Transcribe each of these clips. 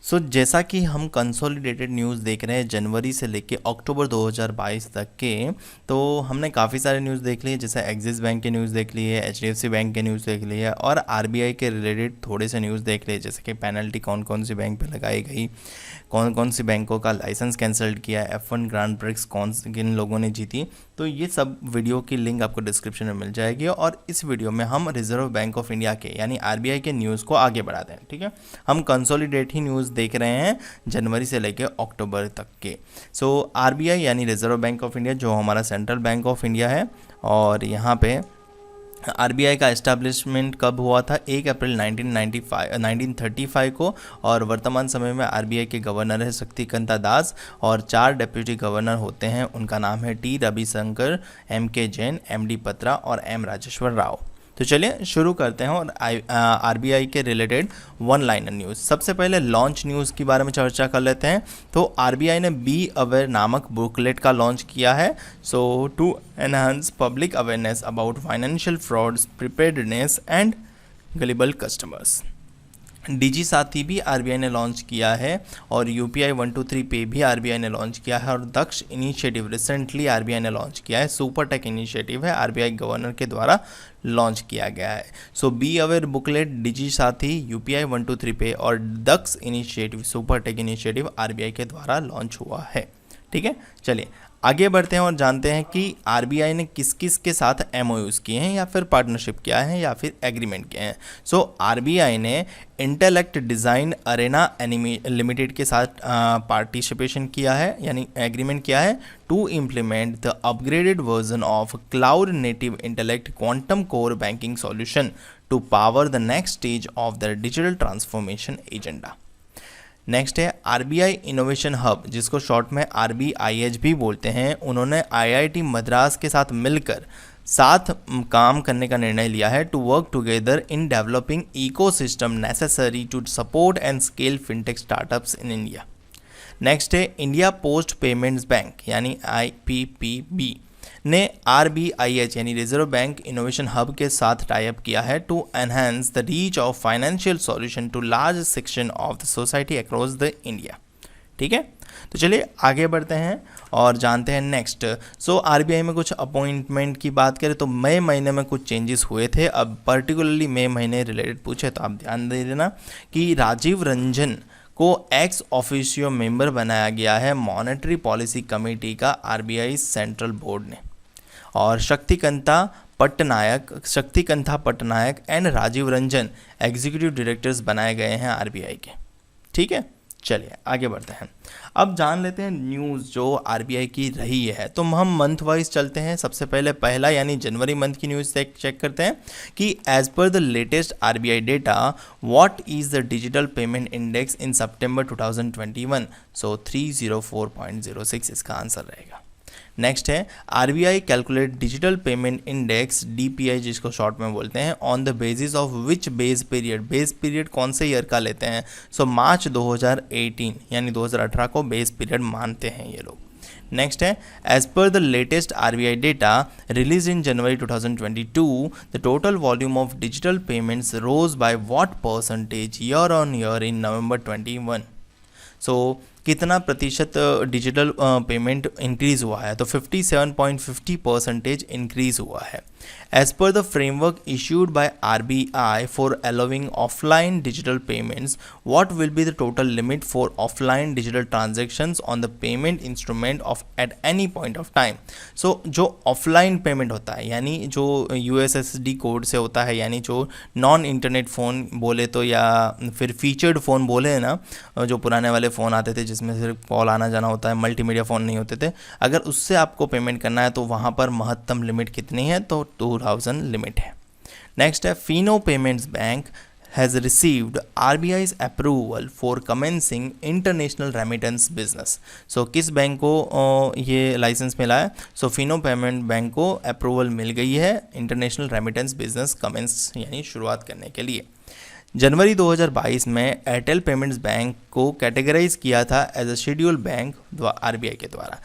जैसा कि हम कंसोलिडेटेड न्यूज़ देख रहे हैं जनवरी से लेके अक्टूबर 2022 तक के, तो हमने काफ़ी सारे न्यूज़ देख लिए, जैसे एक्सिस बैंक के न्यूज़ देख लिए, एचडीएफसी बैंक के न्यूज़ देख लिए और आरबीआई के रिलेटेड थोड़े से न्यूज़ देख लिए, जैसे कि पेनल्टी कौन कौन सी बैंक पे लगाई गई, कौन कौन सी बैंकों का लाइसेंस कैंसिल किया, F1 ग्रांड प्रिक्स किन लोगों ने जीती। तो ये सब वीडियो की लिंक आपको डिस्क्रिप्शन में मिल जाएगी और इस वीडियो में हम रिजर्व बैंक ऑफ इंडिया के यानी आरबीआई के न्यूज़ को आगे बढ़ाते हैं। ठीक है, हम कंसोलिडेट ही न्यूज़ देख रहे हैं जनवरी से लेकर अक्टूबर तक के। आरबीआई यानी रिजर्व बैंक ऑफ इंडिया जो हमारा सेंट्रल बैंक ऑफ इंडिया है, और यहाँ पे आरबीआई का एस्टैब्लिशमेंट कब हुआ था? 1 अप्रैल 1935 को, और वर्तमान समय में आरबीआई के गवर्नर है शक्तिकांता दास और 4 डेप्यूटी गवर्नर होते हैं। उनका नाम है टी रविशंकर, एम के जैन, एम डी पत्रा और एम राजेश्वर राव। तो चलिए शुरू करते हैं और आरबीआई के रिलेटेड वन लाइनर न्यूज़। सबसे पहले लॉन्च न्यूज़ के बारे में चर्चा कर लेते हैं। तो आरबीआई ने बी अवेयर नामक बुकलेट का लॉन्च किया है, to enhance public awareness about financial frauds, preparedness and gullible customers. DigiSaathi भी आरबीआई ने लॉन्च किया है और यूपीआई 123 पे भी आरबीआई ने लॉन्च किया है, और दक्ष इनिशिएटिव रिसेंटली आरबीआई ने लॉन्च किया है। सुपर टेक इनिशिएटिव है, आरबीआई गवर्नर के द्वारा लॉन्च किया गया है। Be aware booklet, Digi Saathi, UPI 123 pay और Daksh initiative, super tech initiative RBI के द्वारा लॉन्च हुआ है। ठीक है, चलिए आगे बढ़ते हैं और जानते हैं कि आरबीआई ने किस किस के साथ एमओयूज किए हैं या फिर पार्टनरशिप किया है या फिर एग्रीमेंट किए हैं। आरबीआई ने इंटेलेक्ट डिज़ाइन अरेना लिमिटेड के साथ पार्टिसिपेशन किया है यानी एग्रीमेंट किया है to implement the upgraded version of cloud native intellect quantum core banking solution to power the next stage of the digital transformation agenda. Next है RBI innovation hub, जिसको short में आरबीआईएच भी बोलते हैं। उन्होंने आईआईटी मद्रास के साथ मिलकर साथ काम करने का निर्णय लिया है to work together in developing ecosystem necessary to support and scale fintech startups in India. Next है इंडिया पोस्ट पेमेंट्स बैंक यानी आईपीपीबी ने आरबीआईएच यानी रिजर्व बैंक इनोवेशन हब के साथ टाई अप किया है to enhance the reach of financial solution to large section of the society across the India. ठीक है, तो चलिए आगे बढ़ते हैं और जानते हैं नेक्स्ट। आरबीआई में कुछ अपॉइंटमेंट की बात करें तो मई महीने में कुछ चेंजेस हुए थे। अब पर्टिकुलरली मई महीने रिलेटेड पूछे तो आप ध्यान दे देना कि राजीव रंजन को एक्स ऑफिशियो मेंबर बनाया गया है मॉनेटरी पॉलिसी कमेटी का आरबीआई सेंट्रल बोर्ड ने, और Shaktikanta Patnaik and Rajiv Ranjan executive directors बनाए गए हैं आरबीआई के। ठीक है, चलिए आगे बढ़ते हैं। अब जान लेते हैं न्यूज़ जो आरबीआई की रही है। तो हम मंथ वाइज चलते हैं। सबसे पहले पहला यानी जनवरी मंथ की न्यूज़ चेक करते हैं कि as per the latest RBI data what is the digital payment index in September 2021। 304.06 इसका आंसर रहेगा। नेक्स्ट है RBI calculate digital payment index DPI, जिसको शॉर्ट में बोलते हैं, on the basis of which base period कौन से ईयर का लेते हैं। मार्च 2018 यानी 2018 को बेस पीरियड मानते हैं ये लोग। नेक्स्ट है as per the latest RBI data release in January 2022 the total volume of digital payments rose by what percentage year on year in November 21। कितना प्रतिशत डिजिटल पेमेंट इंक्रीज हुआ है? तो 57.50% इंक्रीज हुआ है। As per the framework issued by RBI for allowing offline digital payments what will be the total limit for offline digital transactions on the payment instrument of at any point of time. जो offline payment होता है यानी जो USSD code से होता है, यानी जो नॉन इंटरनेट फ़ोन बोले तो या फिर फीचर्ड फ़ोन बोले ना, जो पुराने वाले फ़ोन आते थे जिसमें सिर्फ कॉल आना जाना होता है, मल्टीमीडिया फ़ोन नहीं होते थे, अगर उससे आपको पेमेंट करना है तो वहाँ पर महत्तम लिमिट कितनी है? तो 2000 लिमिट है। नेक्स्ट है Fino payments bank has received RBI's approval for commencing international remittance business. किस बैंक को ये लाइसेंस मिला है? फिनो पेमेंट बैंक को अप्रूवल मिल गई है इंटरनेशनल रेमिटेंस बिजनेस कमेंस यानी शुरुआत करने के लिए। जनवरी 2022 में एयरटेल पेमेंट्स बैंक को कैटेगराइज किया था as a schedule bank RBI के द्वारा।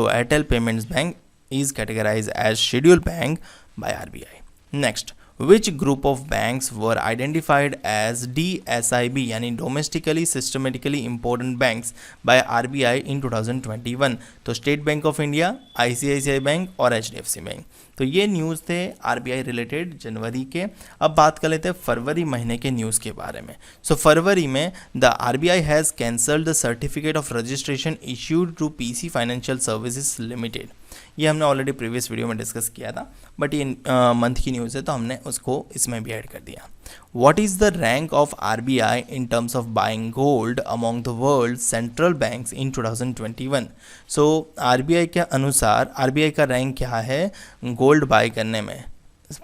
Airtel payments bank is categorize as schedule bank by RBI. Next which group of banks were identified as DSIB यानी domestically systematically important banks by RBI in 2021? तो state bank of India, ICICI bank और HDFC bank. तो ये news थे RBI related जनवरी के। अब बात कर लेते हैं फरवरी महीने के न्यूज़ के बारे में। सो फरवरी में the RBI has cancelled the certificate of registration issued to PC financial services limited. ये हमने ऑलरेडी प्रीवियस वीडियो में डिस्कस किया था, बट ये मंथ की न्यूज़ है तो हमने उसको इसमें भी ऐड कर दिया। What is the rank of RBI in terms of buying gold among the world's central banks in 2021? So RBI के अनुसार RBI का रैंक क्या है गोल्ड बाय करने में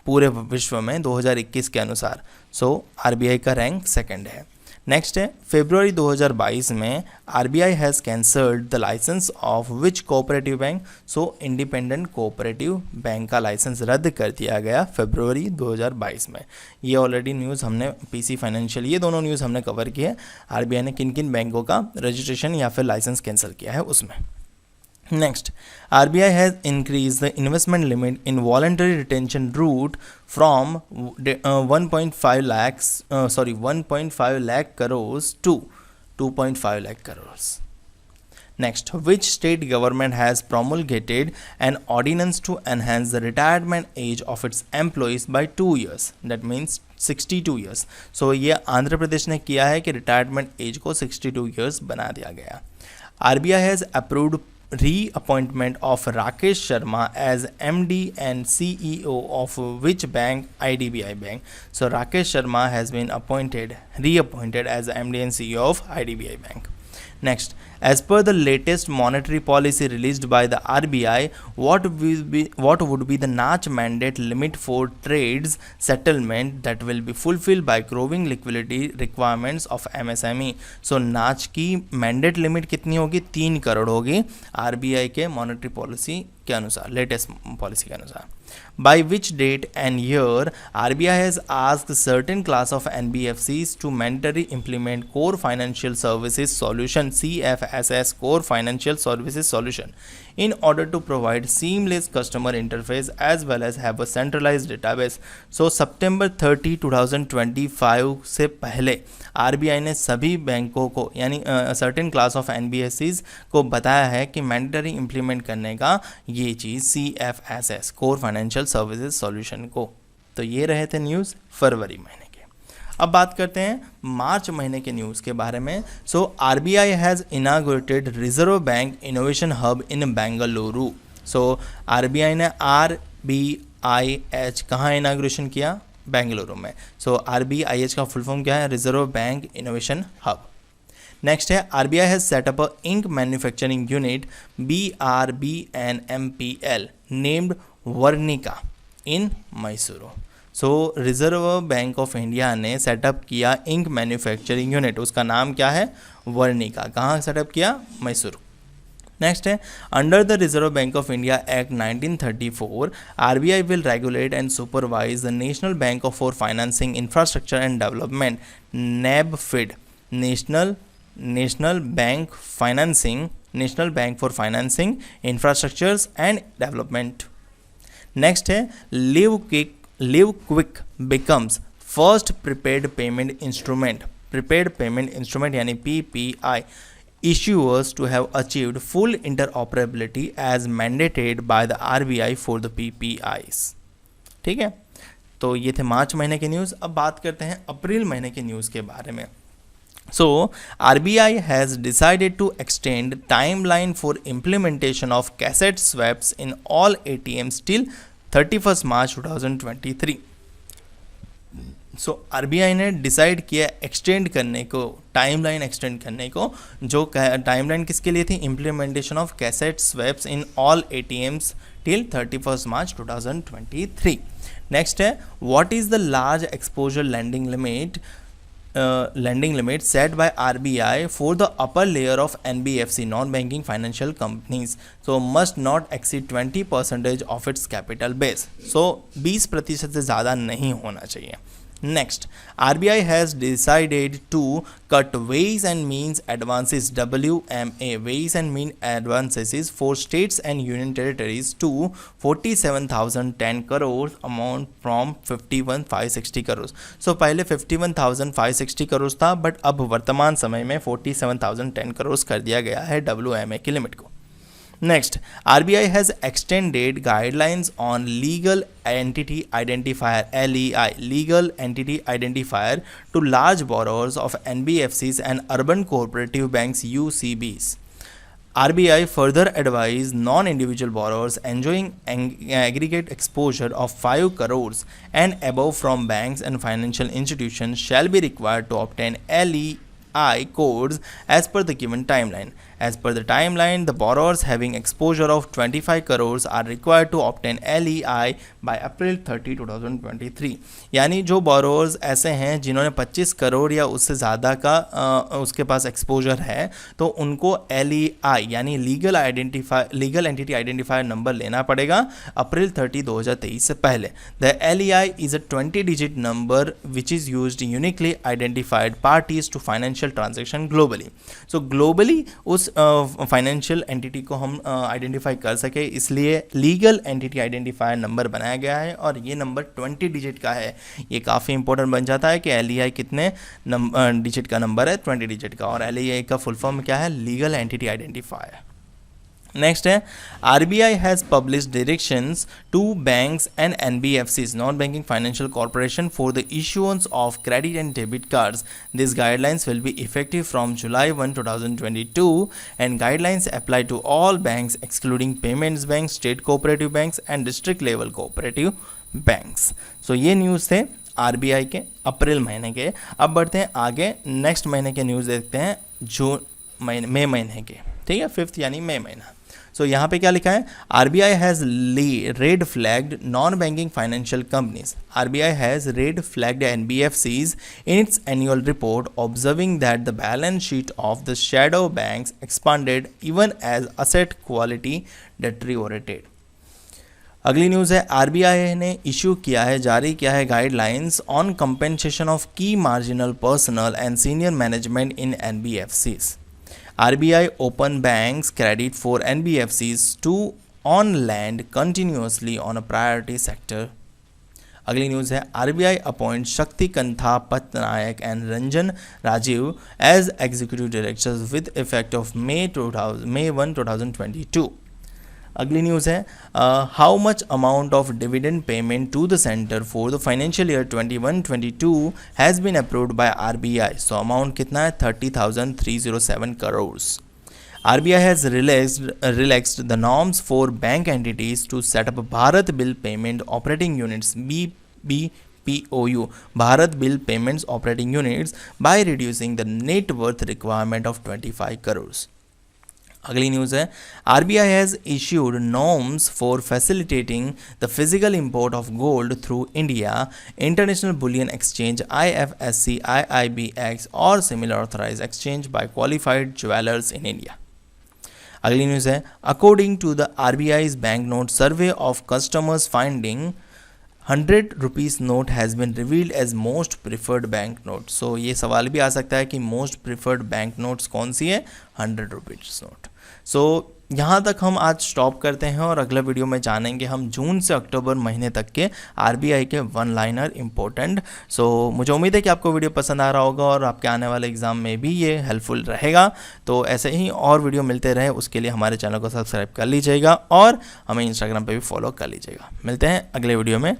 पूरे विश्व में 2021 के अनुसार? So RBI का रैंक सेकंड है। नेक्स्ट है फरवरी 2022 में RBI has cancelled the license of which cooperative bank? So independent cooperative bank का लाइसेंस रद्द कर दिया गया फरवरी 2022 में। ये ऑलरेडी न्यूज़ हमने PC फाइनेंशियल, ये दोनों न्यूज़ हमने कवर की है। RBI ने किन किन बैंकों का रजिस्ट्रेशन या फिर लाइसेंस कैंसिल किया है उसमें। Next, RBI has increased the investment limit in voluntary retention route from 1.5 lakh crores to 2.5 lakh crores. Next, which state government has promulgated an ordinance to enhance the retirement age of its employees by 2 years? That means 62 years. So ये आंध्र प्रदेश ने किया है कि retirement age को 62 years बना दिया गया। RBI has approved reappointment of Rakesh Sharma as MD and CEO of which bank? IDBI Bank. So Rakesh Sharma has been reappointed as MD and CEO of IDBI Bank. Next, as per the latest monetary policy released by the RBI, what would be the NACH mandate limit for trades settlement that will be fulfilled by growing liquidity requirements of MSME? So NACH की mandate limit कितनी होगी? 3 करोड़ होगी RBI के monetary policy के अनुसार, latest policy के अनुसार। By which date and year RBI has asked certain class of NBFCs to mandatory implement Core Financial Services Solution CFSS Core Financial Services Solution in order to provide seamless customer interface as well as have a centralized database? So September 30, 2025 से पहले RBI ने सभी बैंकों को यानी certain class of NBFCs को बताया है कि मैंडेटरी इम्प्लीमेंट करने का ये चीज़ CFSS core financial services solution को। तो ये रहे थे न्यूज़ फरवरी महीने के। अब बात करते हैं मार्च महीने के न्यूज़ के बारे में। So RBI has inaugurated Reserve Bank Innovation Hub in Bengaluru. So RBI ने RBIH कहाँ इनाग्रेशन किया? बेंगलुरु में। सो RBIH का फुल फॉर्म क्या है? Reserve Bank Innovation Hub. Next है RBI has set up a ink manufacturing unit BRBNMPL named Varnika in Mysuru. So Reserve Bank of India ने set up किया इंक मैन्युफैक्चरिंग यूनिट, उसका नाम क्या है? वर्निका। कहाँ सेटअप किया? मैसूरू। नेक्स्ट है under the Reserve Bank of India Act 1934 RBI will regulate and supervise the National Bank for Financing Infrastructure and Development NABFID National Bank for Financing Infrastructures and Development. Next है LivQuik becomes first prepaid payment instrument यानी PPI issuers to have achieved full interoperability as mandated by the RBI for the PPIs। ठीक है, तो ये थे मार्च महीने के news. अब बात करते हैं अप्रैल महीने के न्यूज़ के बारे में। So RBI has decided to extend timeline for implementation of cassette swaps in all ATMs till 31st March 2023। So RBI ने डिसाइड किया एक्सटेंड करने को, टाइमलाइन एक्सटेंड करने को। जो टाइमलाइन किसके लिए थी? Implementation of cassette swaps in all ATMs till 31st March 2023। Next है what is the large exposure lending limit set by RBI for the upper layer of NBFC non-banking financial companies, so must not exceed 20% of its capital base। so 20% से ज़्यादा नहीं होना चाहिए। Next, RBI has decided to cut Ways and Means Advances WMA Ways and Mean Advances for states and union territories to 47,010 crores amount from 51,560 crores. So पहले 51,560 crores था, but अब वर्तमान समय में 47,010 crores कर दिया गया है WMA की लिमिट को. Next, RBI has extended guidelines on legal entity identifier (LEI) legal entity identifier to large borrowers of NBFCs and urban cooperative banks (UCBs). RBI further advised non-individual borrowers enjoying aggregate exposure of 5 crores and above from banks and financial institutions shall be required to obtain LEI codes as per the given timeline. As per the timeline, the borrowers having exposure of 25 crores are required to obtain LEI by April 30, 2023. यानी जो borrowers ऐसे हैं जिन्होंने 25 करोड़ या उससे ज़्यादा का उसके पास exposure है, तो उनको LEI यानी लीगल एंटिटी आइडेंटिफायर नंबर लेना पड़ेगा अप्रैल 30, 2023 से पहले. The LEI is a 20-digit number which is used uniquely identified parties to financial transaction globally. So globally उस फाइनेंशियल एंटिटी को हम आइडेंटिफाई कर सके, इसलिए लीगल एंटिटी आइडेंटिफायर नंबर बनाया गया है और ये नंबर 20 डिजिट का है. ये काफ़ी इंपॉर्टेंट बन जाता है कि LEI कितने डिजिट का नंबर है, 20 डिजिट का. और LEI का फुल फॉर्म क्या है? Legal entity identifier. नेक्स्ट है RBI has published directions to banks and NBFCs non banking financial corporation for the issuance of credit and debit cards. This guidelines will be effective from July 1, 2022 and guidelines apply to all banks excluding payments bank, state cooperative banks and district level cooperative banks. So ये news थे RBI के अप्रैल महीने के. अब बढ़ते हैं आगे, next महीने के न्यूज़ देखते हैं मई महीने के. ठीक है, 5th यानी मई महीना. सो यहाँ पे क्या लिखा है? RBI has red flagged non-banking financial companies. RBI has red flagged NBFCs in its annual report, observing that the balance sheet of the shadow banks expanded even as asset quality deteriorated. अगली news है RBI ने issue किया है, जारी किया है guidelines on compensation of की marginal personal and senior management in NBFCs. RBI open banks credit for NBFCs to on lend continuously on a priority sector. अगली न्यूज़ है RBI appoint Shaktikanta Patnaik and Ranjan Rajiv as executive directors with effect of May 1, 2022. अगली news है how much amount of dividend payment to the centre for the financial year 21-22 has been approved by RBI. So amount कितना है? 30,307 crore. RBI has relaxed the norms for bank entities to set up Bharat Bill Payment Operating Units BBPOU Bharat Bill Payments Operating Units by reducing the net worth requirement of 25 crores. अगली news है RBI has issued norms for facilitating the physical import of gold through India, International Bullion Exchange IFSC, IIBX or similar authorized exchange by qualified jewelers in India. अगली news है according to the RBI's banknote survey of customers finding 100 rupees note has been revealed as most preferred bank note. So ये सवाल भी आ सकता है कि most preferred bank notes कौन सी है? 100 rupees note. सो यहाँ तक हम आज स्टॉप करते हैं और अगले वीडियो में जानेंगे हम जून से अक्टूबर महीने तक के RBI के वन लाइनर इम्पोर्टेंट. सो मुझे उम्मीद है कि आपको वीडियो पसंद आ रहा होगा और आपके आने वाले एग्जाम में भी ये हेल्पफुल रहेगा. तो ऐसे ही और वीडियो मिलते रहे उसके लिए हमारे चैनल को सब्सक्राइब कर लीजिएगा और हमें इंस्टाग्राम पे भी फॉलो कर लीजिएगा. मिलते हैं अगले वीडियो में.